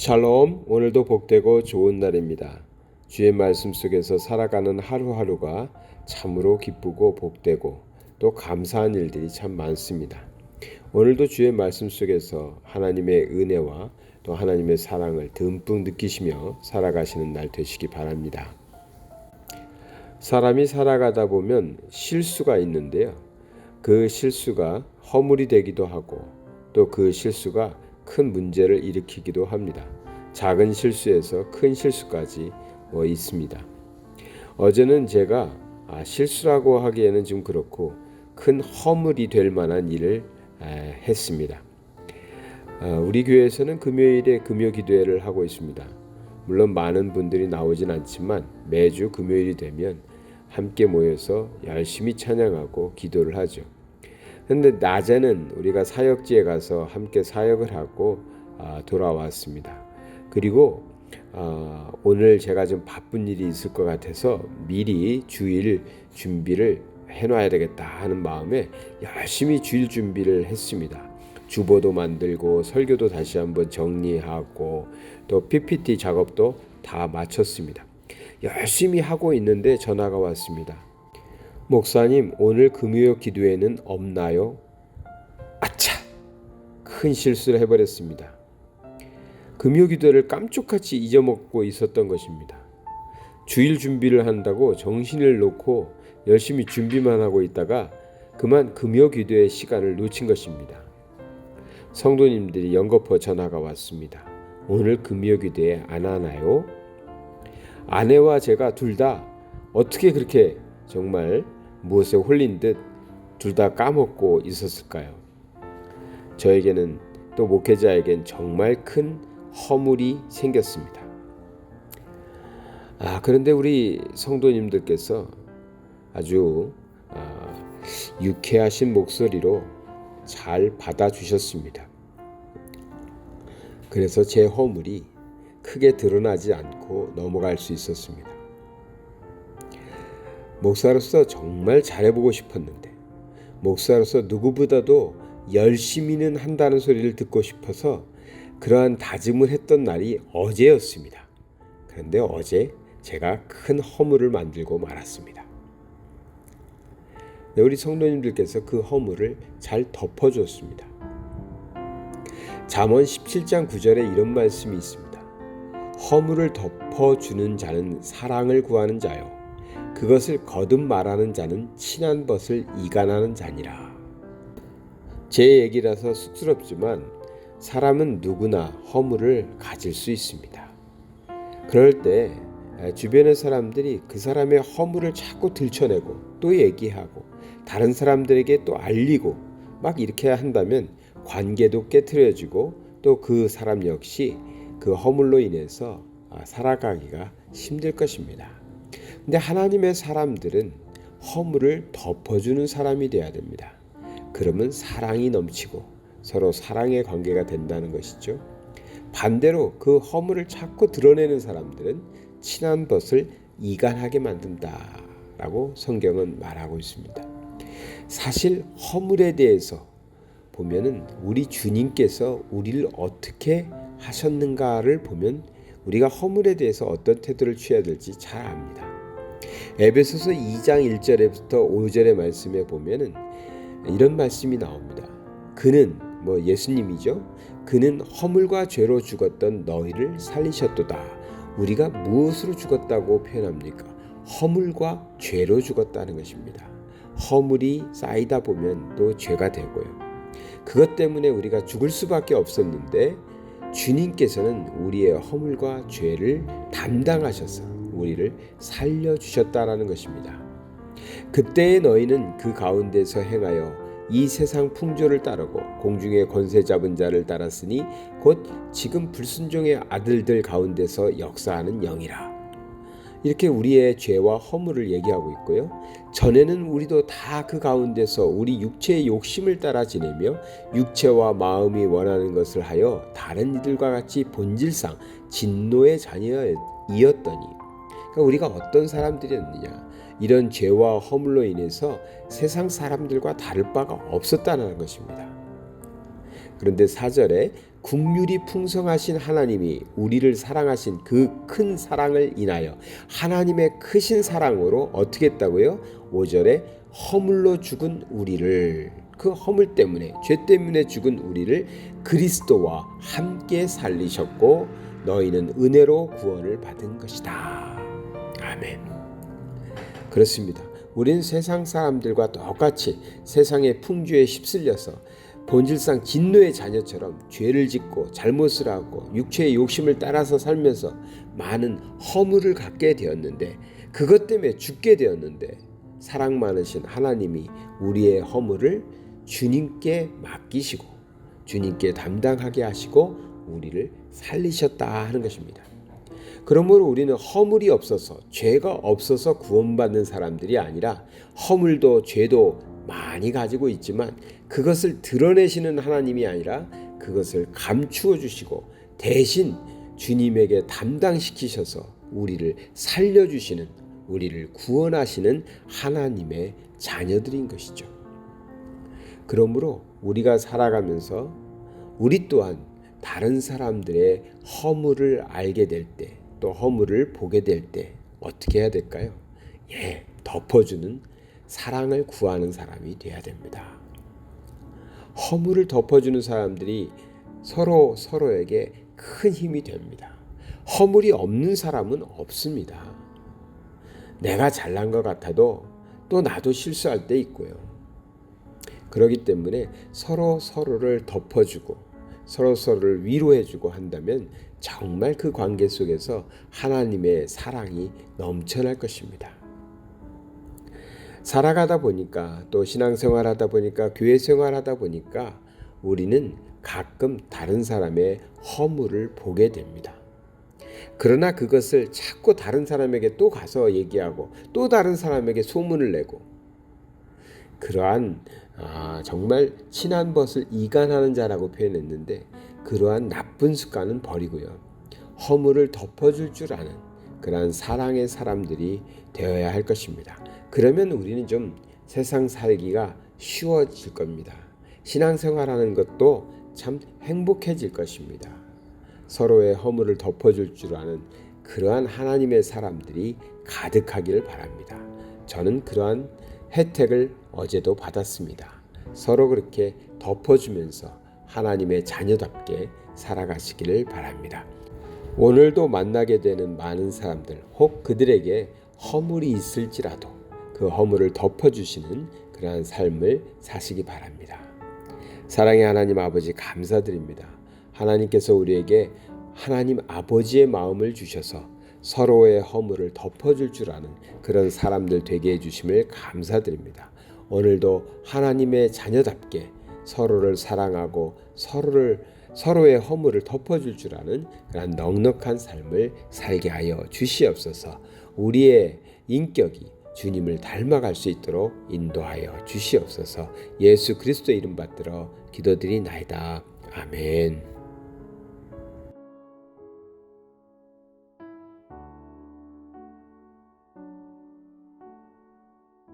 샬롬, 오늘도 복되고 좋은 날입니다. 주의 말씀 속에서 살아가는 하루하루가 참으로 기쁘고 복되고 또 감사한 일들이 참 많습니다. 오늘도 주의 말씀 속에서 하나님의 은혜와 또 하나님의 사랑을 듬뿍 느끼시며 살아가시는 날 되시기 바랍니다. 사람이 살아가다 보면 실수가 있는데요. 그 실수가 허물이 되기도 하고 또 그 실수가 큰 문제를 일으키기도 합니다. 작은 실수에서 큰 실수까지 있습니다. 어제는 제가 실수라고 하기에는 좀 그렇고 큰 허물이 될 만한 일을 했습니다. 우리 교회에서는 금요일에 금요 기도회를 하고 있습니다. 물론 많은 분들이 나오진 않지만 매주 금요일이 되면 함께 모여서 열심히 찬양하고 기도를 하죠. 그런데 낮에는 우리가 사역지에 가서 함께 사역을 하고 돌아왔습니다. 그리고 오늘 제가 좀 바쁜 일이 있을 것 같아서 미리 주일 준비를 해놔야 되겠다 하는 마음에 열심히 주일 준비를 했습니다. 주보도 만들고 설교도 다시 한번 정리하고 또 PPT 작업도 다 마쳤습니다. 열심히 하고 있는데 전화가 왔습니다. 목사님, 오늘 금요 기도회는 없나요? 아차! 큰 실수를 해버렸습니다. 금요 기도를 깜짝같이 잊어먹고 있었던 것입니다. 주일 준비를 한다고 정신을 놓고 열심히 준비만 하고 있다가 그만 금요 기도의 시간을 놓친 것입니다. 성도님들이 연거푸 전화가 왔습니다. 오늘 금요 기도회 안 하나요? 아내와 제가 둘 다 어떻게 그렇게 정말 무엇에 홀린 듯 둘 다 까먹고 있었을까요? 저에게는 또 목회자에겐 정말 큰 허물이 생겼습니다. 그런데 우리 성도님들께서 아주 유쾌하신 목소리로 잘 받아주셨습니다. 그래서 제 허물이 크게 드러나지 않고 넘어갈 수 있었습니다. 목사로서 정말 잘해보고 싶었는데 목사로서 누구보다도 열심히는 한다는 소리를 듣고 싶어서 그러한 다짐을 했던 날이 어제였습니다. 그런데 어제 제가 큰 허물을 만들고 말았습니다. 우리 성도님들께서 그 허물을 잘 덮어줬습니다. 잠언 17장 9절에 이런 말씀이 있습니다. 허물을 덮어주는 자는 사랑을 구하는 자요 그것을 거듭 말하는 자는 친한 벗을 이간하는 자니라. 제 얘기라서 쑥스럽지만 사람은 누구나 허물을 가질 수 있습니다. 그럴 때 주변의 사람들이 그 사람의 허물을 자꾸 들춰내고 또 얘기하고 다른 사람들에게 또 알리고 막 이렇게 한다면 관계도 깨트려지고 또 그 사람 역시 그 허물로 인해서 살아가기가 힘들 것입니다. 근데 하나님의 사람들은 허물을 덮어주는 사람이 되어야 됩니다. 그러면 사랑이 넘치고 서로 사랑의 관계가 된다는 것이죠. 반대로 그 허물을 자꾸 드러내는 사람들은 친한 벗을 이간하게 만든다라고 성경은 말하고 있습니다. 사실 허물에 대해서 보면은 우리 주님께서 우리를 어떻게 하셨는가를 보면 우리가 허물에 대해서 어떤 태도를 취해야 될지 잘 압니다. 에베소서 2장 1절부터 5절의 말씀에 보면은 이런 말씀이 나옵니다. 그는 예수님이죠. 그는 허물과 죄로 죽었던 너희를 살리셨도다. 우리가 무엇으로 죽었다고 표현합니까? 허물과 죄로 죽었다는 것입니다. 허물이 쌓이다 보면 또 죄가 되고요. 그것 때문에 우리가 죽을 수밖에 없었는데 주님께서는 우리의 허물과 죄를 담당하셔서 우리를 살려주셨다라는 것입니다. 그때의 너희는 그 가운데서 행하여 이 세상 풍조를 따르고 공중의 권세 잡은 자를 따랐으니 곧 지금 불순종의 아들들 가운데서 역사하는 영이라. 이렇게 우리의 죄와 허물을 얘기하고 있고요. 전에는 우리도 다 그 가운데서 우리 육체의 욕심을 따라 지내며 육체와 마음이 원하는 것을 하여 다른 이들과 같이 본질상 진노의 자녀이었더니 그러니까 우리가 어떤 사람들이었느냐. 이런 죄와 허물로 인해서 세상 사람들과 다를 바가 없었다는 것입니다. 그런데 4절에 긍휼이 풍성하신 하나님이 우리를 사랑하신 그 큰 사랑을 인하여 하나님의 크신 사랑으로 어떻게 했다고요? 5절에 허물로 죽은 우리를, 그 허물 때문에, 죄 때문에 죽은 우리를 그리스도와 함께 살리셨고 너희는 은혜로 구원을 받은 것이다. 아멘. 그렇습니다. 우리는 세상 사람들과 똑같이 세상의 풍조에 휩쓸려서 본질상 진노의 자녀처럼 죄를 짓고 잘못을 하고 육체의 욕심을 따라서 살면서 많은 허물을 갖게 되었는데, 그것 때문에 죽게 되었는데, 사랑 많으신 하나님이 우리의 허물을 주님께 맡기시고 주님께 담당하게 하시고 우리를 살리셨다 하는 것입니다. 그러므로 우리는 허물이 없어서, 죄가 없어서 구원받는 사람들이 아니라 허물도 죄도 많이 가지고 있지만 그것을 드러내시는 하나님이 아니라 그것을 감추어 주시고 대신 주님에게 담당시키셔서 우리를 살려주시는, 우리를 구원하시는 하나님의 자녀들인 것이죠. 그러므로 우리가 살아가면서 우리 또한 다른 사람들의 허물을 알게 될 때, 또 허물을 보게 될 때 어떻게 해야 될까요? 덮어주는, 사랑을 구하는 사람이 되어야 됩니다. 허물을 덮어주는 사람들이 서로에게 큰 힘이 됩니다. 허물이 없는 사람은 없습니다. 내가 잘난 것 같아도 또 나도 실수할 때 있고요. 그렇기 때문에 서로를 덮어주고 서로를 위로해주고 한다면 정말 그 관계 속에서 하나님의 사랑이 넘쳐날 것입니다. 살아가다 보니까, 또 신앙생활하다 보니까, 교회 생활하다 보니까 우리는 가끔 다른 사람의 허물을 보게 됩니다. 그러나 그것을 자꾸 다른 사람에게 또 가서 얘기하고 또 다른 사람에게 소문을 내고, 그러한 정말 친한 벗을 이간하는 자라고 표현했는데, 그러한 나쁜 습관은 버리고요, 허물을 덮어줄 줄 아는 그러한 사랑의 사람들이 되어야 할 것입니다. 그러면 우리는 좀 세상 살기가 쉬워질 겁니다. 신앙생활하는 것도 참 행복해질 것입니다. 서로의 허물을 덮어줄 줄 아는 그러한 하나님의 사람들이 가득하기를 바랍니다. 저는 그러한 혜택을 어제도 받았습니다. 서로 그렇게 덮어주면서 하나님의 자녀답게 살아가시기를 바랍니다. 오늘도 만나게 되는 많은 사람들, 혹 그들에게 허물이 있을지라도 그 허물을 덮어주시는 그러한 삶을 사시기 바랍니다. 사랑의 하나님 아버지, 감사드립니다. 하나님께서 우리에게 하나님 아버지의 마음을 주셔서 서로의 허물을 덮어줄 줄 아는 그런 사람들 되게 해주심을 감사드립니다. 오늘도 하나님의 자녀답게 서로를 사랑하고 서로의 허물을 덮어줄 줄 아는 그런 넉넉한 삶을 살게 하여 주시옵소서. 우리의 인격이 주님을 닮아갈 수 있도록 인도하여 주시옵소서. 예수 그리스도의 이름 받들어 기도드리나이다. 아멘.